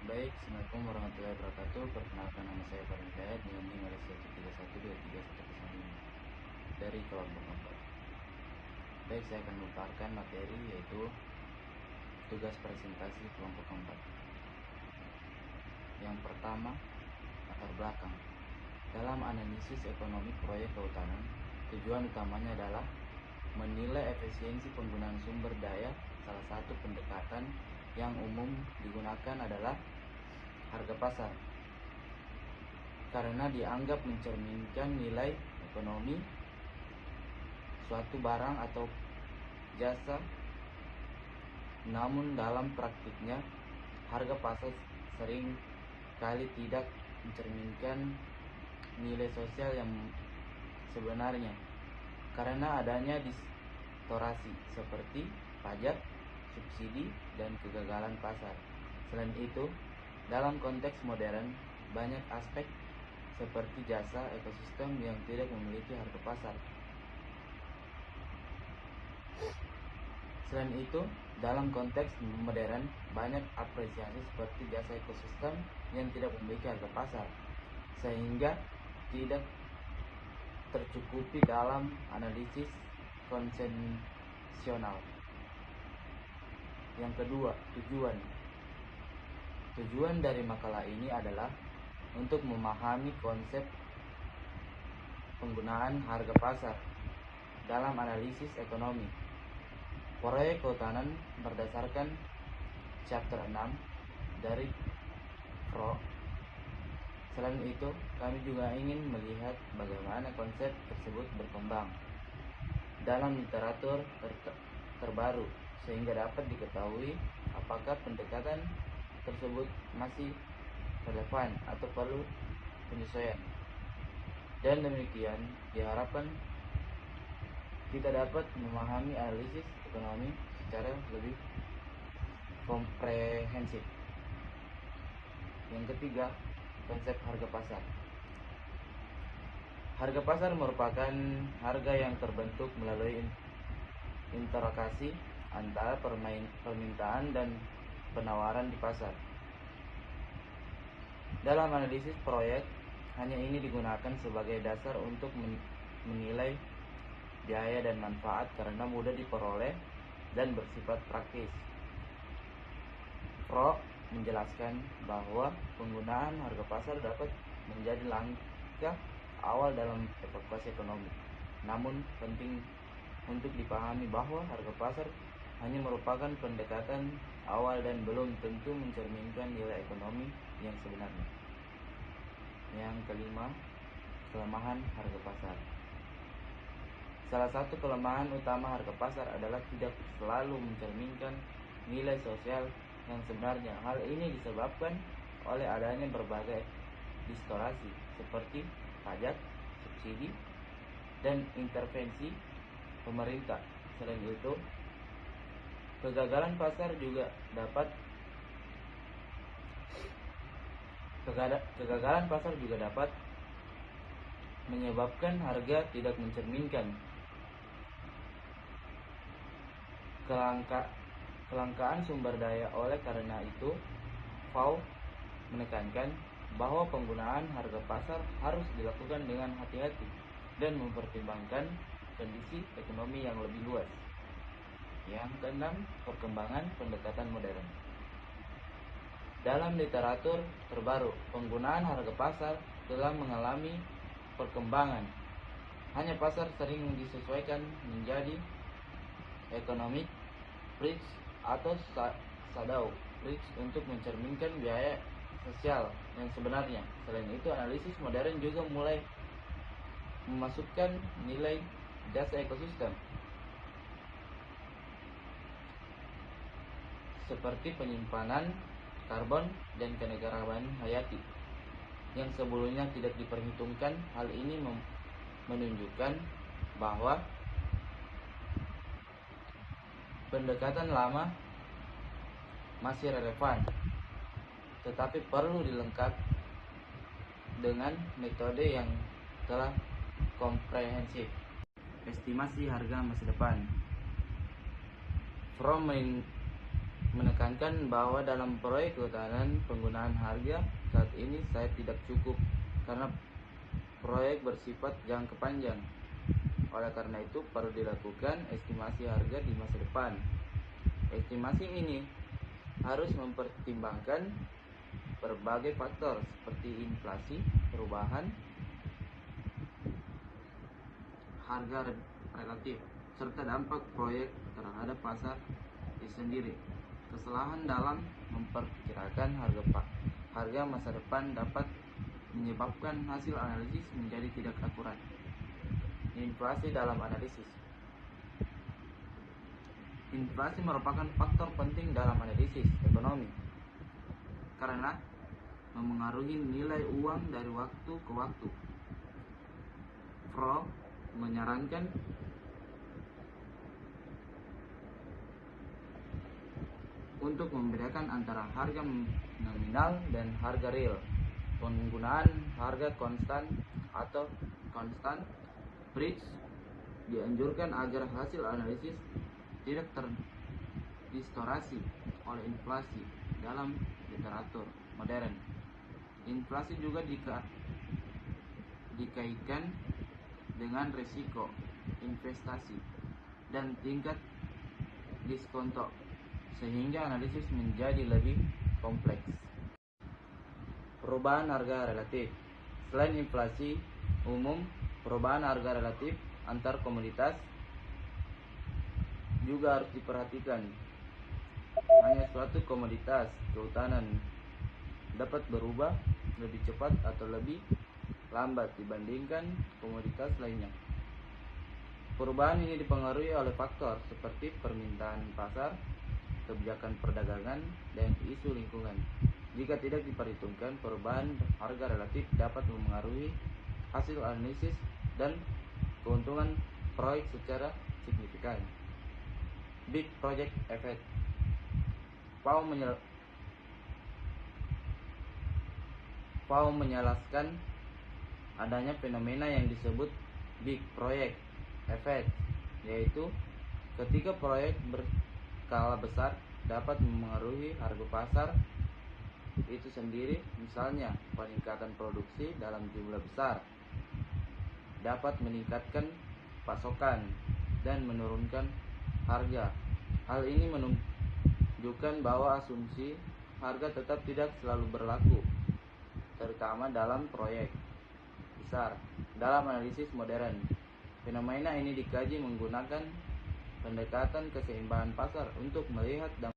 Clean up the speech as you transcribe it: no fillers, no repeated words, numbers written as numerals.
Baik, Assalamualaikum warahmatullahi wabarakatuh. Perkenalkan, nama saya Farid Hidayat dengan NIM 1312315 dari kelompok 4. Baik, saya akan memaparkan materi yaitu tugas presentasi kelompok 4. Yang pertama, latar belakang. Dalam analisis ekonomi proyek kehutanan, tujuan utamanya adalah menilai efisiensi penggunaan sumber daya. Salah satu pendekatan yang umum digunakan adalah harga pasar, karena dianggap mencerminkan nilai ekonomi suatu barang atau jasa. Namun dalam praktiknya, harga pasar sering kali tidak mencerminkan nilai sosial yang sebenarnya karena adanya distorsi seperti pajak, subsidi, dan kegagalan pasar. Selain itu, dalam konteks modern, banyak aspek seperti jasa ekosistem yang tidak memiliki harga pasar. Selain itu, dalam konteks modern, banyak apresiasi seperti jasa ekosistem yang tidak memiliki harga pasar, sehingga tidak tercukupi dalam analisis konvensional. Yang kedua, tujuan. Tujuan dari makalah ini adalah untuk memahami konsep penggunaan harga pasar dalam analisis ekonomi proyek kehutanan berdasarkan chapter 6 dari PRO. Selain itu, kami juga ingin melihat bagaimana konsep tersebut berkembang dalam literatur terbaru sehingga dapat diketahui apakah pendekatan tersebut masih relevan atau perlu penyesuaian. Dan demikian diharapkan kita dapat memahami analisis ekonomi secara lebih komprehensif. Yang ketiga, konsep harga pasar. Harga pasar merupakan harga yang terbentuk melalui interaksi antara permintaan dan penawaran di pasar. Dalam analisis proyek, hanya ini digunakan sebagai dasar untuk menilai biaya dan manfaat karena mudah diperoleh dan bersifat praktis. Pro menjelaskan bahwa penggunaan harga pasar dapat menjadi langkah awal dalam evaluasi ekonomi. Namun penting untuk dipahami bahwa harga pasar hanya merupakan pendekatan awal dan belum tentu mencerminkan nilai ekonomi yang sebenarnya. Yang kelima, kelemahan harga pasar. Salah satu kelemahan utama harga pasar adalah tidak selalu mencerminkan nilai sosial yang sebenarnya. Hal ini disebabkan oleh adanya berbagai distorsi seperti pajak, subsidi, dan intervensi pemerintah. Selain itu, kegagalan pasar juga dapat menyebabkan harga tidak mencerminkan kelangkaan sumber daya. Oleh karena itu, FAO menekankan bahwa penggunaan harga pasar harus dilakukan dengan hati-hati dan mempertimbangkan kondisi ekonomi yang lebih luas. Yang keenam, perkembangan pendekatan modern. Dalam literatur terbaru, penggunaan harga pasar telah mengalami perkembangan. Hanya pasar sering disesuaikan menjadi economic price atau shadow price untuk mencerminkan biaya sosial yang sebenarnya. Selain itu, analisis modern juga mulai memasukkan nilai jasa ekosistem seperti penyimpanan karbon dan keanekaragaman hayati yang sebelumnya tidak diperhitungkan. Hal ini menunjukkan bahwa pendekatan lama masih relevan, tetapi perlu dilengkapi dengan metode yang telah komprehensif. Estimasi harga masa depan. From menekankan bahwa dalam proyek kehutanan penggunaan harga saat ini saya tidak cukup karena proyek bersifat jangka panjang. Oleh karena itu perlu dilakukan estimasi harga di masa depan. Estimasi ini harus mempertimbangkan berbagai faktor seperti inflasi, perubahan harga relatif, serta dampak proyek terhadap pasar itu sendiri. Kesalahan dalam memperkirakan harga masa depan dapat menyebabkan hasil analisis menjadi tidak akurat. Inflasi dalam analisis. Inflasi merupakan faktor penting dalam analisis ekonomi karena memengaruhi nilai uang dari waktu ke waktu. Fromm menyarankan untuk membedakan antara harga nominal dan harga real. Penggunaan harga konstan atau constant price dianjurkan agar hasil analisis tidak terdistorsi oleh inflasi. Dalam literatur modern, inflasi juga dikaitkan dengan risiko investasi dan tingkat diskonto, sehingga analisis menjadi lebih kompleks. Perubahan harga relatif. Selain inflasi umum, perubahan harga relatif antar komoditas juga harus diperhatikan. Hanya suatu komoditas kehutanan dapat berubah lebih cepat atau lebih lambat dibandingkan komoditas lainnya. Perubahan ini dipengaruhi oleh faktor seperti permintaan pasar, kebijakan perdagangan, dan isu lingkungan. Jika tidak diperhitungkan, perubahan harga relatif dapat memengaruhi hasil analisis dan keuntungan proyek secara signifikan. Big Project Effect. Fromm menjelaskan adanya fenomena yang disebut Big Project Effect, yaitu ketika proyek berskala besar dapat memengaruhi harga pasar itu sendiri. Misalnya, peningkatan produksi dalam jumlah besar dapat meningkatkan pasokan dan menurunkan harga. Hal ini menunjukkan bahwa asumsi harga tetap tidak selalu berlaku, terutama dalam proyek besar. Dalam analisis modern, fenomena ini dikaji menggunakan pendekatan keseimbangan pasar untuk melihat dampak